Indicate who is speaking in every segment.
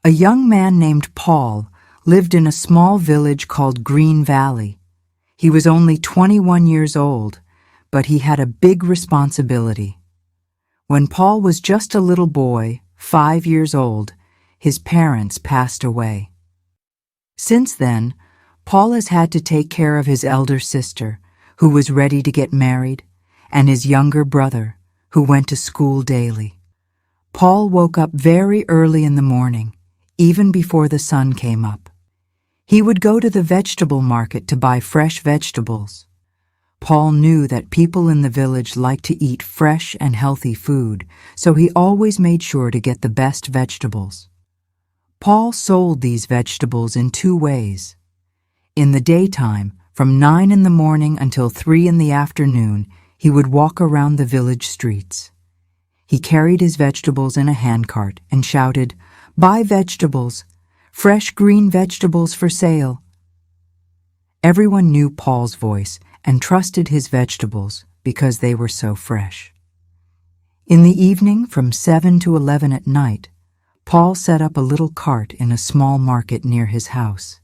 Speaker 1: A young man named Paul lived in a small village called Green Valley. He was only 21 years old, but he had a big responsibility. When Paul was just a little boy, 5 years old, his parents passed away. Since then, Paul has had to take care of his elder sister, who was ready to get married, and his younger brother, who went to school daily. Paul woke up very early in the morning, even before the sun came up. He would go to the vegetable market to buy fresh vegetables. Paul knew that people in the village liked to eat fresh and healthy food, so he always made sure to get the best vegetables. Paul sold these vegetables in 2 ways. In the daytime, from 9 in the morning until 3 in the afternoon, he would walk around the village streets. He carried his vegetables in a handcart and shouted, "Buy vegetables! Fresh green vegetables for sale!" Everyone knew Paul's voice and trusted his vegetables because they were so fresh. In the evening, from 7 to 11 at night, Paul set up a little cart in a small market near his house.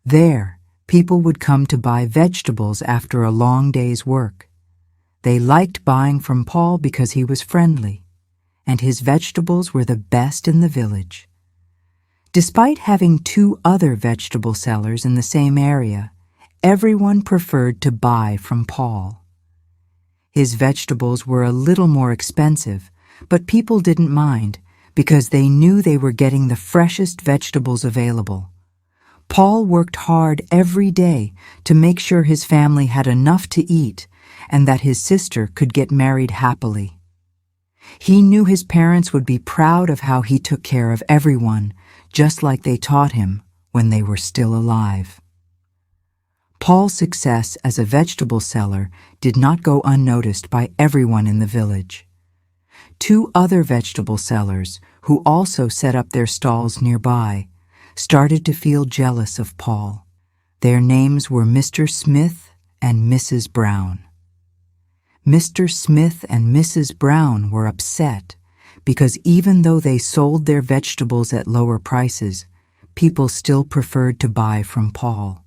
Speaker 1: There, people would come to buy vegetables after a long day's work. They liked buying from Paul because he was friendly, and his vegetables were the best in the village. Despite having 2 other vegetable sellers in the same area, everyone preferred to buy from Paul. His vegetables were a little more expensive, but people didn't mind because they knew they were getting the freshest vegetables available. Paul worked hard every day to make sure his family had enough to eat and that his sister could get married happily. He knew his parents would be proud of how he took care of everyone, just like they taught him when they were still alive. Paul's success as a vegetable seller did not go unnoticed by everyone in the village. 2 other vegetable sellers, who also set up their stalls nearby, started to feel jealous of Paul. Their names were Mr. Smith and Mrs. Brown. Mr. Smith and Mrs. Brown were upset because even though they sold their vegetables at lower prices, people still preferred to buy from Paul.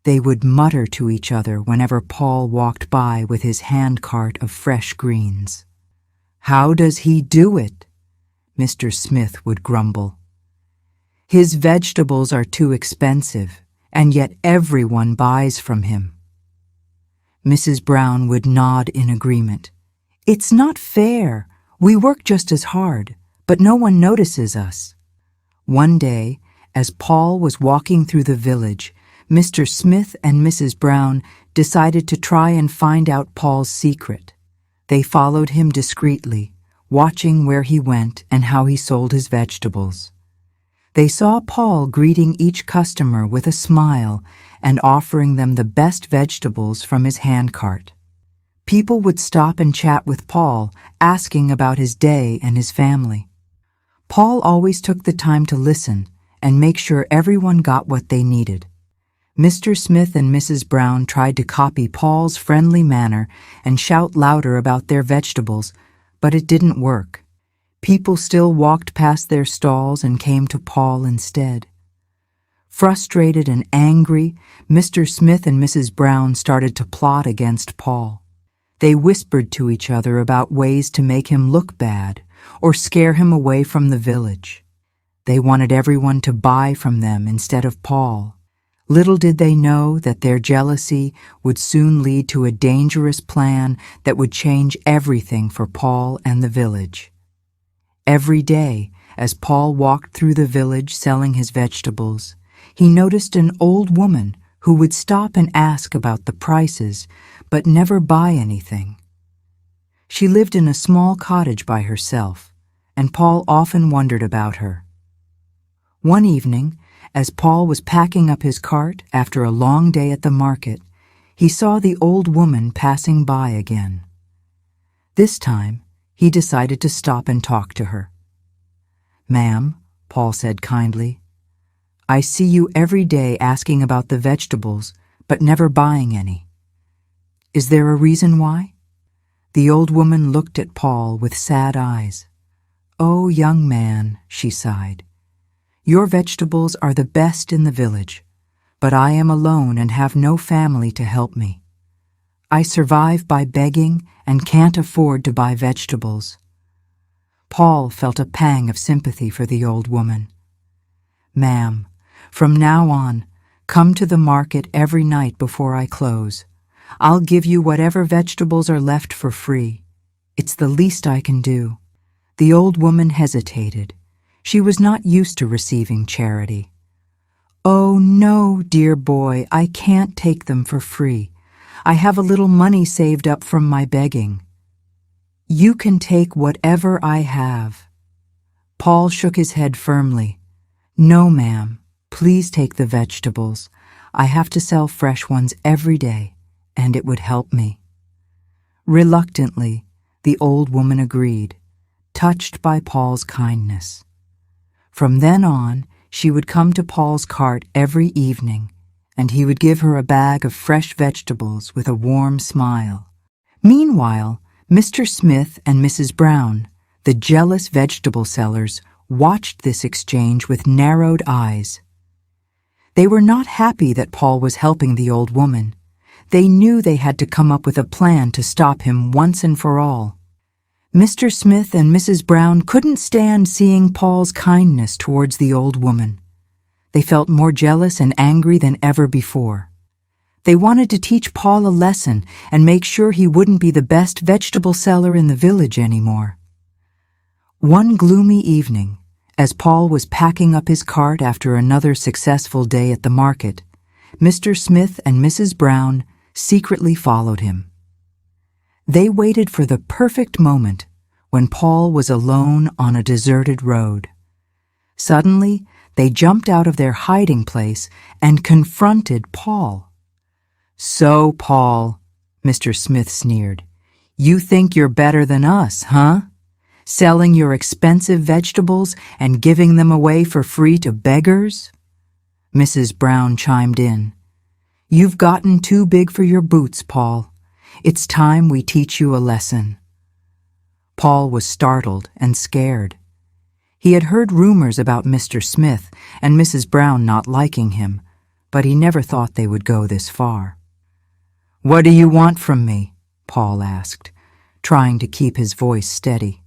Speaker 1: They would mutter to each other whenever Paul walked by with his handcart of fresh greens. "How does he do it?" Mr. Smith would grumble. "His vegetables are too expensive, and yet everyone buys from him." Mrs. Brown would nod in agreement. "It's not fair. We work just as hard, but no one notices us." One day, as Paul was walking through the village, Mr. Smith and Mrs. Brown decided to try and find out Paul's secret. They followed him discreetly, watching where he went and how he sold his vegetables. They saw Paul greeting each customer with a smile and offering them the best vegetables from his handcart. People would stop and chat with Paul, asking about his day and his family. Paul always took the time to listen and make sure everyone got what they needed. Mr. Smith and Mrs. Brown tried to copy Paul's friendly manner and shout louder about their vegetables, but it didn't work. People still walked past their stalls and came to Paul instead. Frustrated and angry, Mr. Smith and Mrs. Brown started to plot against Paul. They whispered to each other about ways to make him look bad or scare him away from the village. They wanted everyone to buy from them instead of Paul. Little did they know that their jealousy would soon lead to a dangerous plan that would change everything for Paul and the village. Every day, as Paul walked through the village selling his vegetables, he noticed an old woman who would stop and ask about the prices, but never buy anything. She lived in a small cottage by herself, and Paul often wondered about her. One evening, as Paul was packing up his cart after a long day at the market, he saw the old woman passing by again. This time, he decided to stop and talk to her. "Ma'am," Paul said kindly, "I see you every day asking about the vegetables, but never buying any. Is there a reason why?" The old woman looked at Paul with sad eyes. "Oh, young man," she sighed, Your vegetables are the best in the village, but I am alone and have no family to help me. I survive by begging and can't afford to buy vegetables." Paul felt a pang of sympathy for the old woman. "Ma'am, from now on, come to the market every night before I close. I'll give you whatever vegetables are left for free. It's the least I can do." The old woman hesitated. She was not used to receiving charity. "Oh, no, dear boy, I can't take them for free. I have a little money saved up from my begging." "You can take whatever I have." Paul shook his head firmly. "No, ma'am, please take the vegetables. I have to sell fresh ones every day, and it would help me." Reluctantly, the old woman agreed, touched by Paul's kindness. From then on, she would come to Paul's cart every evening, and he would give her a bag of fresh vegetables with a warm smile. Meanwhile, Mr. Smith and Mrs. Brown, the jealous vegetable sellers, watched this exchange with narrowed eyes. They were not happy that Paul was helping the old woman. They knew they had to come up with a plan to stop him once and for all. Mr. Smith and Mrs. Brown couldn't stand seeing Paul's kindness towards the old woman. They felt more jealous and angry than ever before. They wanted to teach Paul a lesson and make sure he wouldn't be the best vegetable seller in the village anymore. One gloomy evening, as Paul was packing up his cart after another successful day at the market, Mr. Smith and Mrs. Brown secretly followed him. They waited for the perfect moment when Paul was alone on a deserted road. Suddenly, they jumped out of their hiding place and confronted Paul. "So, Paul," Mr. Smith sneered, "you think you're better than us, huh? Selling your expensive vegetables and giving them away for free to beggars?" Mrs. Brown chimed in. "You've gotten too big for your boots, Paul. It's time we teach you a lesson." Paul was startled and scared. He had heard rumors about Mr. Smith and Mrs. Brown not liking him, but he never thought they would go this far. "What do you want from me?" Paul asked, trying to keep his voice steady.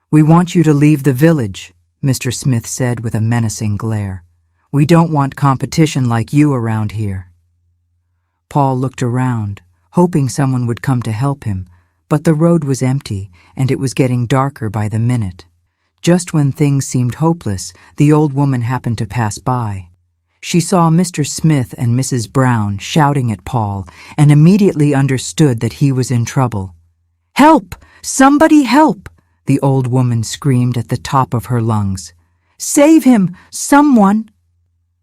Speaker 1: "We want you to leave the village," Mr. Smith said with a menacing glare. "We don't want competition like you around here." Paul looked around, hoping someone would come to help him, but the road was empty and it was getting darker by the minute. Just when things seemed hopeless, the old woman happened to pass by. She saw Mr. Smith and Mrs. Brown shouting at Paul and immediately understood that he was in trouble. "Help! Somebody help!" the old woman screamed at the top of her lungs. "Save him! Someone!"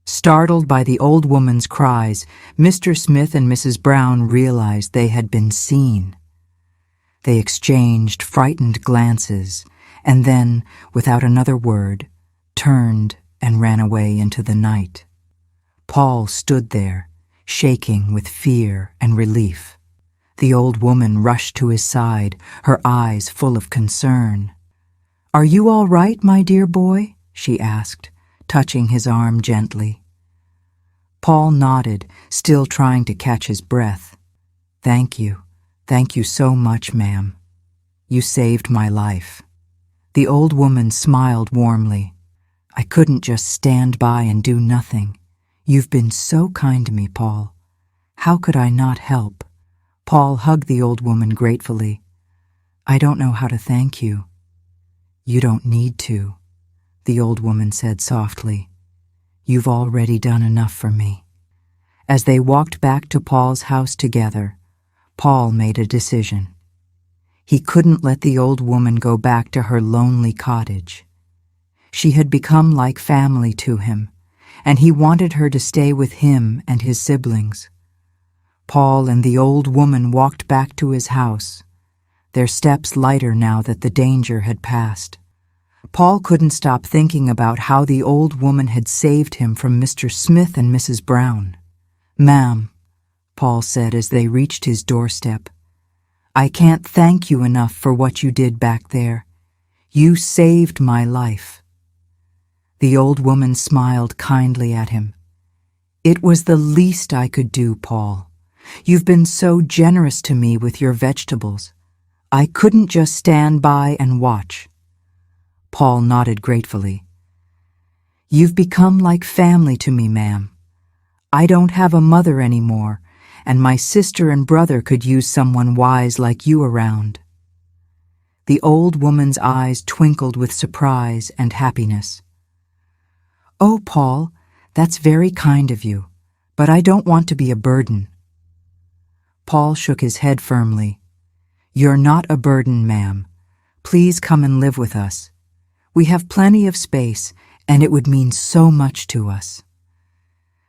Speaker 1: Startled by the old woman's cries, Mr. Smith and Mrs. Brown realized they had been seen. They exchanged frightened glances, and then, without another word, turned and ran away into the night. Paul stood there, shaking with fear and relief. The old woman rushed to his side, her eyes full of concern. "Are you all right, my dear boy?" she asked, touching his arm gently. Paul nodded, still trying to catch his breath. Thank you so much, ma'am. You saved my life." The old woman smiled warmly. "I couldn't just stand by and do nothing. You've been so kind to me, Paul. How could I not help?" Paul hugged the old woman gratefully. "I don't know how to thank you." "You don't need to," the old woman said softly. "You've already done enough for me." As they walked back to Paul's house together, Paul made a decision. He couldn't let the old woman go back to her lonely cottage. She had become like family to him, and he wanted her to stay with him and his siblings. Paul and the old woman walked back to his house, their steps lighter now that the danger had passed. Paul couldn't stop thinking about how the old woman had saved him from Mr. Smith and Mrs. Brown. "Ma'am," Paul said as they reached his doorstep, "I can't thank you enough for what you did back there. You saved my life." The old woman smiled kindly at him. "It was the least I could do, Paul. You've been so generous to me with your vegetables. I couldn't just stand by and watch." Paul nodded gratefully. "You've become like family to me, ma'am. I don't have a mother anymore, and my sister and brother could use someone wise like you around." The old woman's eyes twinkled with surprise and happiness. "Oh, Paul, that's very kind of you, but I don't want to be a burden." Paul shook his head firmly. "You're not a burden, ma'am. Please come and live with us. We have plenty of space, and it would mean so much to us."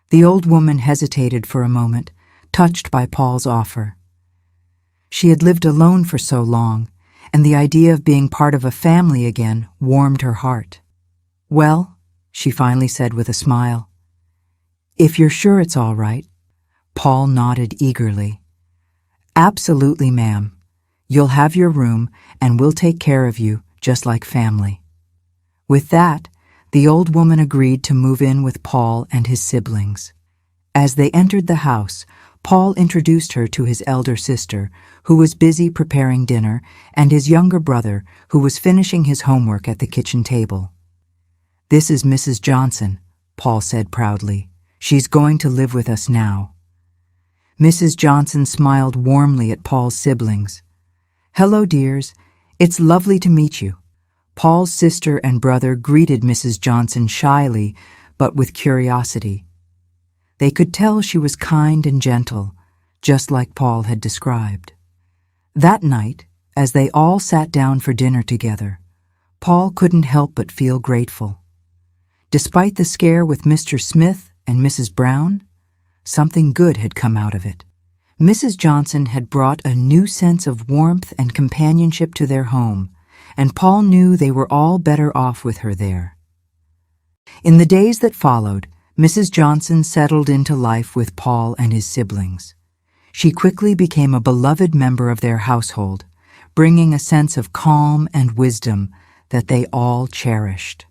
Speaker 1: The old woman hesitated for a moment, touched by Paul's offer. She had lived alone for so long, and the idea of being part of a family again warmed her heart. "Well," she finally said with a smile, "if you're sure it's all right." Paul nodded eagerly. "Absolutely, ma'am. You'll have your room, and we'll take care of you, just like family." With that, the old woman agreed to move in with Paul and his siblings. As they entered the house, Paul introduced her to his elder sister, who was busy preparing dinner, and his younger brother, who was finishing his homework at the kitchen table. "This is Mrs. Johnson," Paul said proudly. "She's going to live with us now." Mrs. Johnson smiled warmly at Paul's siblings. "Hello, dears. It's lovely to meet you." Paul's sister and brother greeted Mrs. Johnson shyly, but with curiosity. They could tell she was kind and gentle, just like Paul had described. That night, as they all sat down for dinner together, Paul couldn't help but feel grateful. Despite the scare with Mr. Smith and Mrs. Brown, something good had come out of it. Mrs. Johnson had brought a new sense of warmth and companionship to their home, and Paul knew they were all better off with her there. In the days that followed, Mrs. Johnson settled into life with Paul and his siblings. She quickly became a beloved member of their household, bringing a sense of calm and wisdom that they all cherished.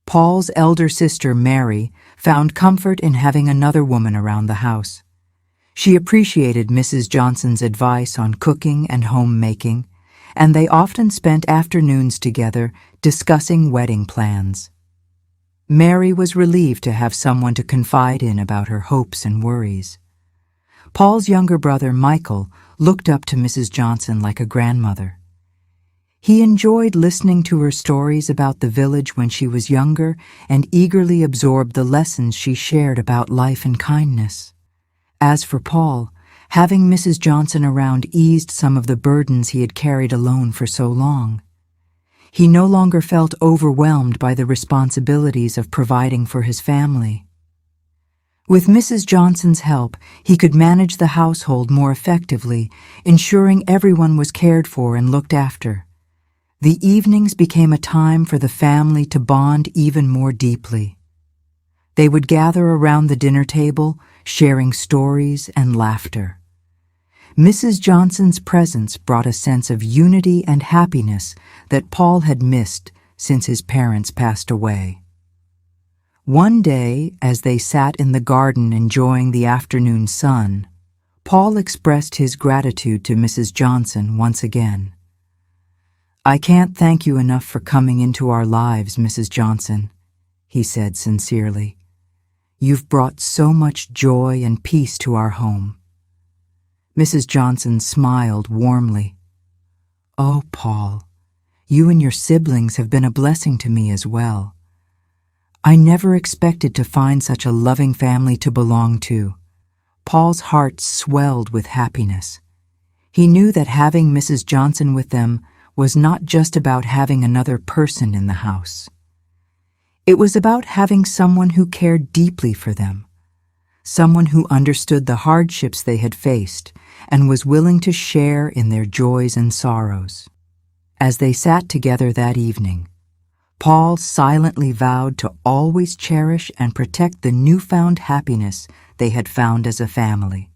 Speaker 1: Paul's elder sister, Mary, found comfort in having another woman around the house. She appreciated Mrs. Johnson's advice on cooking and homemaking, and they often spent afternoons together discussing wedding plans. Mary was relieved to have someone to confide in about her hopes and worries. Paul's younger brother, Michael, looked up to Mrs. Johnson like a grandmother. He enjoyed listening to her stories about the village when she was younger and eagerly absorbed the lessons she shared about life and kindness. As for Paul, having Mrs. Johnson around eased some of the burdens he had carried alone for so long. He no longer felt overwhelmed by the responsibilities of providing for his family. With Mrs. Johnson's help, he could manage the household more effectively, ensuring everyone was cared for and looked after. The evenings became a time for the family to bond even more deeply. They would gather around the dinner table, sharing stories and laughter. Mrs. Johnson's presence brought a sense of unity and happiness that Paul had missed since his parents passed away. One day, as they sat in the garden enjoying the afternoon sun, Paul expressed his gratitude to Mrs. Johnson once again. "I can't thank you enough for coming into our lives, Mrs. Johnson," he said sincerely. "You've brought so much joy and peace to our home." Mrs. Johnson smiled warmly. "Oh, Paul, you and your siblings have been a blessing to me as well. I never expected to find such a loving family to belong to." Paul's heart swelled with happiness. He knew that having Mrs. Johnson with them was not just about having another person in the house. It was about having someone who cared deeply for them, someone who understood the hardships they had faced and was willing to share in their joys and sorrows. As they sat together that evening, Paul silently vowed to always cherish and protect the newfound happiness they had found as a family.